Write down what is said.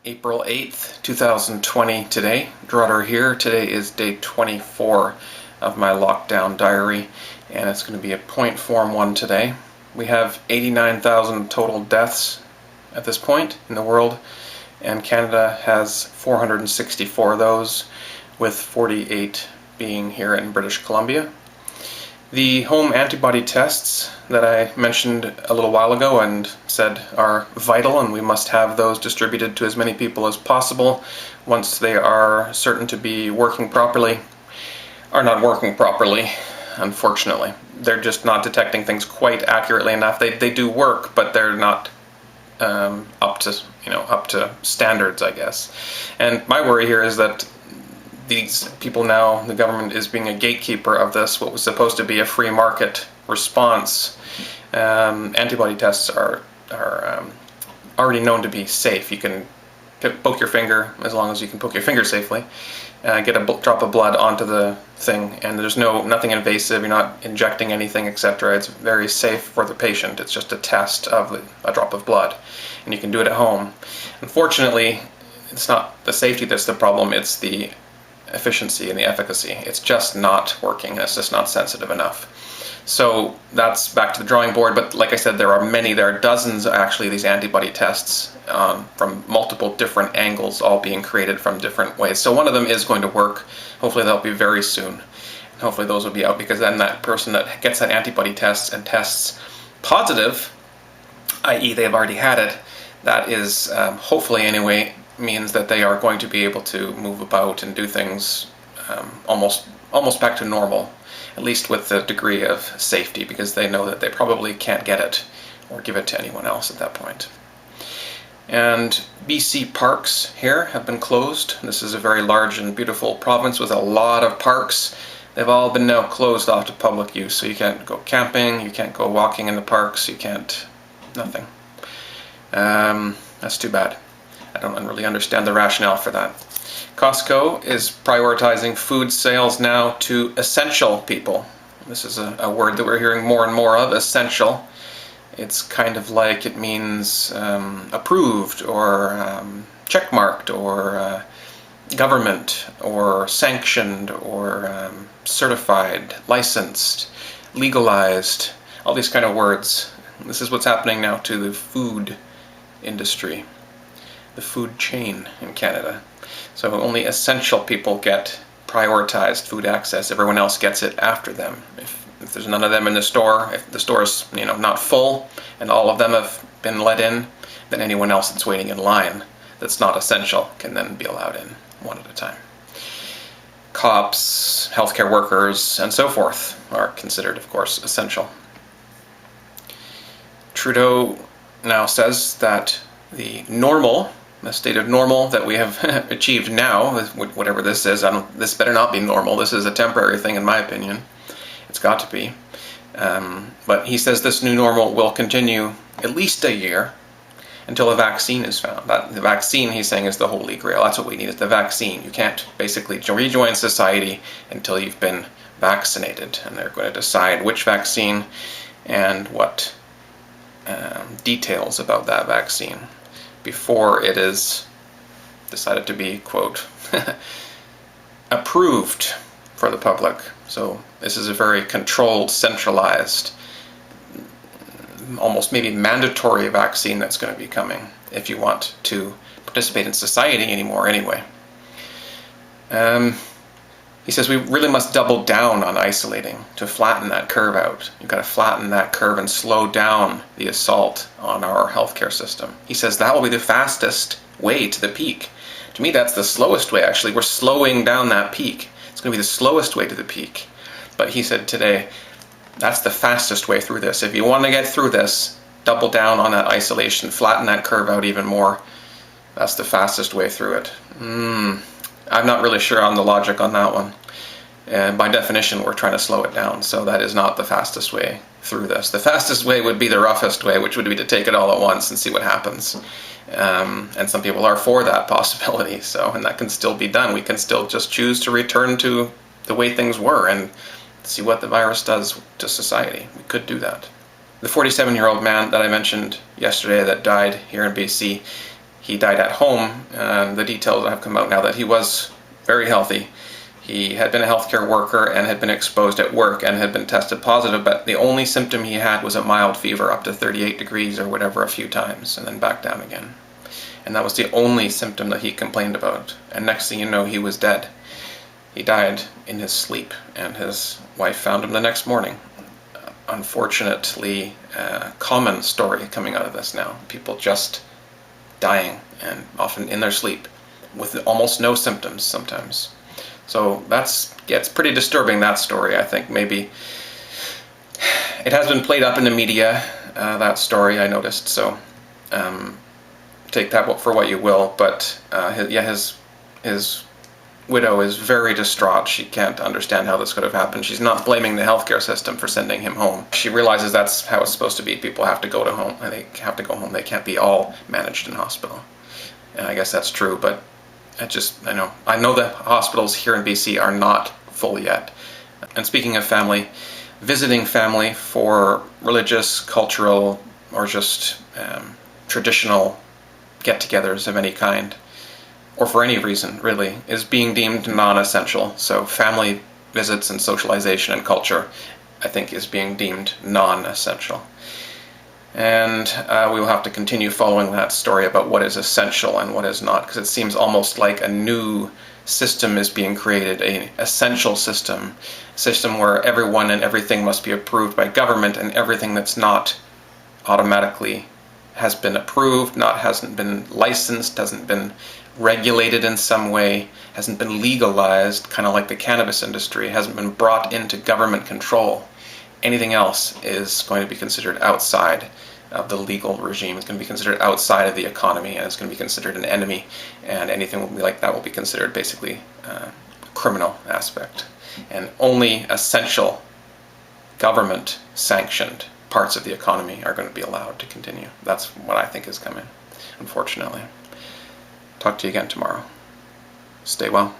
April 8th, 2020 today. Drutter here. Today is day 24 of my lockdown diary, and it's going to be a point form one today. We have 89,000 total deaths at this point in the world, and Canada has 464 of those, with 48 being here in British Columbia. The home antibody tests that I mentioned a little while ago and said are vital, and we must have those distributed to as many people as possible once they are certain to be working properly, are not working properly, unfortunately. They're just not detecting things quite accurately enough. They do work, but they're not up to standards, I guess. And my worry here is that these people now, the government is being a gatekeeper of this, what was supposed to be a free market response. Antibody tests are already known to be safe. You can poke your finger, as long as you can poke your finger safely, get a drop of blood onto the thing, and there's nothing invasive, you're not injecting anything, etc. It's very safe for the patient. It's just a test of a drop of blood, and you can do it at home. Unfortunately, it's not the safety that's the problem, it's the efficiency and the efficacy. It's just not working. It's just not sensitive enough. So that's back to the drawing board, but like I said, there are dozens actually of these antibody tests from multiple different angles, all being created from different ways. So one of them is going to work. Hopefully that'll be very soon. And hopefully those will be out, because then that person that gets that antibody test and tests positive, i.e. they've already had it, that is hopefully anyway means that they are going to be able to move about and do things almost back to normal, at least with the degree of safety, because they know that they probably can't get it or give it to anyone else at that point. And BC parks here have been closed. This is a very large and beautiful province with a lot of parks. They've all been now closed off to public use, so you can't go camping, you can't go walking in the parks, you can't, nothing. That's too bad. I don't really understand the rationale for that. Costco is prioritizing food sales now to essential people. This is a word that we're hearing more and more of, essential. It's kind of like it means approved or checkmarked or government or sanctioned or certified, licensed, legalized, all these kind of words. This is what's happening now to the food industry, the food chain in Canada. So only essential people get prioritized food access. Everyone else gets it after them. If there's none of them in the store, if the store is not full and all of them have been let in, then anyone else that's waiting in line that's not essential can then be allowed in one at a time. Cops, healthcare workers, and so forth are considered, of course, essential. Trudeau now says that the state of normal that we have achieved now, whatever this is, this better not be normal. This is a temporary thing, in my opinion. It's got to be. But he says this new normal will continue at least a year until a vaccine is found. The vaccine, he's saying, is the holy grail. That's what we need, is the vaccine. You can't basically rejoin society until you've been vaccinated. And they're going to decide which vaccine and what details about that vaccine before it is decided to be, quote, approved for the public. So this is a very controlled, centralized, almost maybe mandatory vaccine that's going to be coming if you want to participate in society anymore anyway. He says we really must double down on isolating to flatten that curve out. You've got to flatten that curve and slow down the assault on our healthcare system. He says that will be the fastest way to the peak. To me, that's the slowest way, actually. We're slowing down that peak. It's going to be the slowest way to the peak. But he said today, that's the fastest way through this. If you want to get through this, double down on that isolation, flatten that curve out even more. That's the fastest way through it. I'm not really sure on the logic on that one. And by definition, we're trying to slow it down, so that is not the fastest way through this. The fastest way would be the roughest way, which would be to take it all at once and see what happens. And some people are for that possibility, and that can still be done. We can still just choose to return to the way things were and see what the virus does to society. We could do that. The 47-year-old man that I mentioned yesterday that died here in BC, He died at home. The details have come out now that he was very healthy. He had been a healthcare worker and had been exposed at work and had been tested positive, but the only symptom he had was a mild fever up to 38 degrees or whatever a few times, and then back down again. And that was the only symptom that he complained about. And next thing you know, he was dead. He died in his sleep, and his wife found him the next morning. Unfortunately, common story coming out of this now. People just dying, and often in their sleep, with almost no symptoms sometimes. So it's pretty disturbing, that story. I think maybe it has been played up in the media, that story, I noticed, so take that for what you will. But his widow is very distraught. She can't understand how this could have happened. She's not blaming the healthcare system for sending him home. She realizes that's how it's supposed to be. People have to go to home, and they have to go home. They can't be all managed in hospital. And I guess that's true, but I know the hospitals here in BC are not full yet. And speaking of family, visiting family for religious, cultural, or just traditional get-togethers of any kind, or for any reason really, is being deemed non-essential. So family visits and socialization and culture, I think, is being deemed non-essential. And we will have to continue following that story about what is essential and what is not, because it seems almost like a new system is being created, an essential system where everyone and everything must be approved by government, and everything that's not automatically has been approved, hasn't been licensed, hasn't been regulated in some way, hasn't been legalized, kind of like the cannabis industry, hasn't been brought into government control. Anything else is going to be considered outside of the legal regime. It's going to be considered outside of the economy, and it's going to be considered an enemy, and anything like that will be considered basically a criminal aspect. And only essential government-sanctioned parts of the economy are going to be allowed to continue. That's what I think is coming, unfortunately. Talk to you again tomorrow. Stay well.